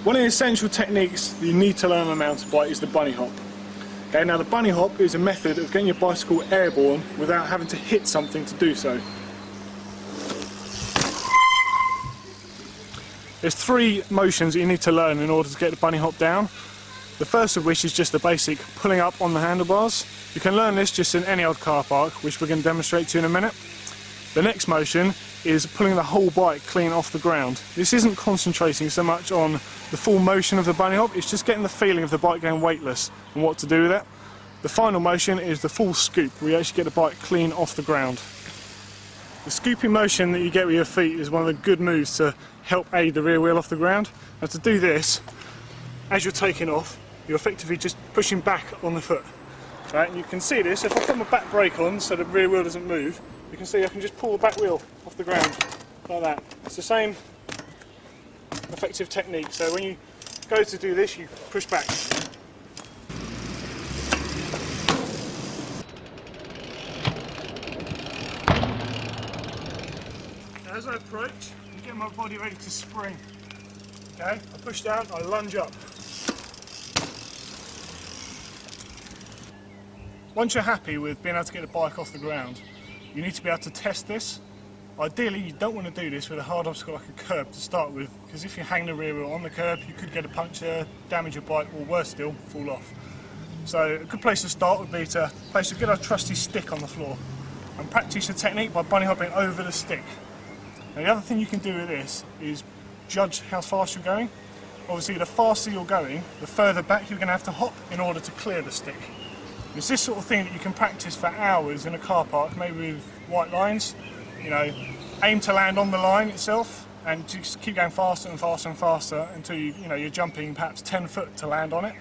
One of the essential techniques that you need to learn on a mountain bike is the bunny hop. Okay, now the bunny hop is a method of getting your bicycle airborne without having to hit something to do so. There's three motions that you need to learn in order to get the bunny hop down. The first of which is just the basic pulling up on the handlebars. You can learn this just in any old car park, which we're going to demonstrate to you in a minute. The next motion is pulling the whole bike clean off the ground. This isn't concentrating so much on the full motion of the bunny hop, it's just getting the feeling of the bike going weightless and what to do with it. The final motion is the full scoop, where you actually get the bike clean off the ground. The scooping motion that you get with your feet is one of the good moves to help aid the rear wheel off the ground. And to do this, as you're taking off, you're effectively just pushing back on the foot. Right, and you can see this, if I put my back brake on so the rear wheel doesn't move, you can see I can just pull the back wheel off the ground, like that. It's the same effective technique, so when you go to do this, you push back. Now as I approach, I'm getting my body ready to spring. Okay, I push down, I lunge up. Once you're happy with being able to get the bike off the ground, you need to be able to test this. Ideally, you don't want to do this with a hard obstacle like a curb to start with, because if you hang the rear wheel on the curb, you could get a puncture, damage your bike, or worse still, fall off. So a good place to start would be to place a good trusty stick on the floor and practice the technique by bunny hopping over the stick. Now the other thing you can do with this is judge how fast you're going. Obviously, the faster you're going, the further back you're going to have to hop in order to clear the stick. It's this sort of thing that you can practice for hours in a car park, maybe with white lines. You know, aim to land on the line itself and just keep going faster and faster and faster until you're jumping perhaps 10 foot to land on it.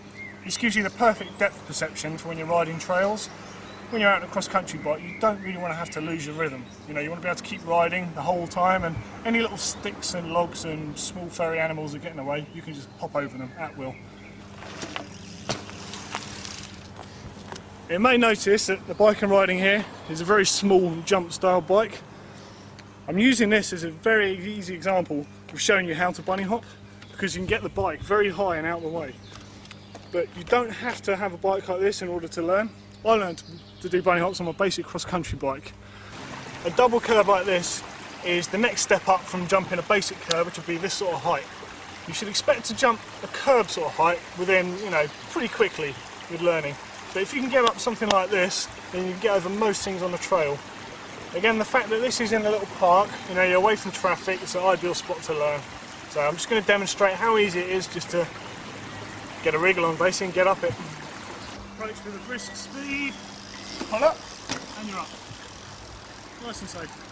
This gives you the perfect depth perception for when you're riding trails. When you're out on a cross-country bike, you don't really want to have to lose your rhythm. You want to be able to keep riding the whole time, and any little sticks and logs and small furry animals that get in the way, you can just hop over them at will. You may notice that the bike I'm riding here is a very small jump style bike. I'm using this as a very easy example of showing you how to bunny hop, because you can get the bike very high and out of the way. But you don't have to have a bike like this in order to learn. I learned to do bunny hops on my basic cross-country bike. A double curb like this is the next step up from jumping a basic curb, which would be this sort of height. You should expect to jump a curb sort of height within, pretty quickly with learning. But if you can get up something like this, then you can get over most things on the trail. Again, the fact that this is in a little park, you're away from traffic, it's an ideal spot to learn. So I'm just going to demonstrate how easy it is just to get a wriggle on basically and get up it. Approach with a brisk speed, pull up, and you're up. Nice and safe.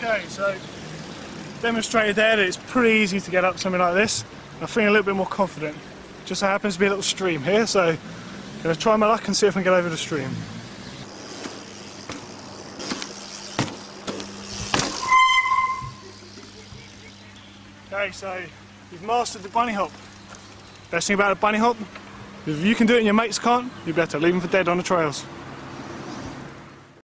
Okay, so demonstrated there that it's pretty easy to get up something like this. I'm feeling a little bit more confident. Just so happens to be a little stream here, so I'm going to try my luck and see if I can get over the stream. Okay, so you've mastered the bunny hop. Best thing about a bunny hop, if you can do it and your mates can't, you better leave them for dead on the trails.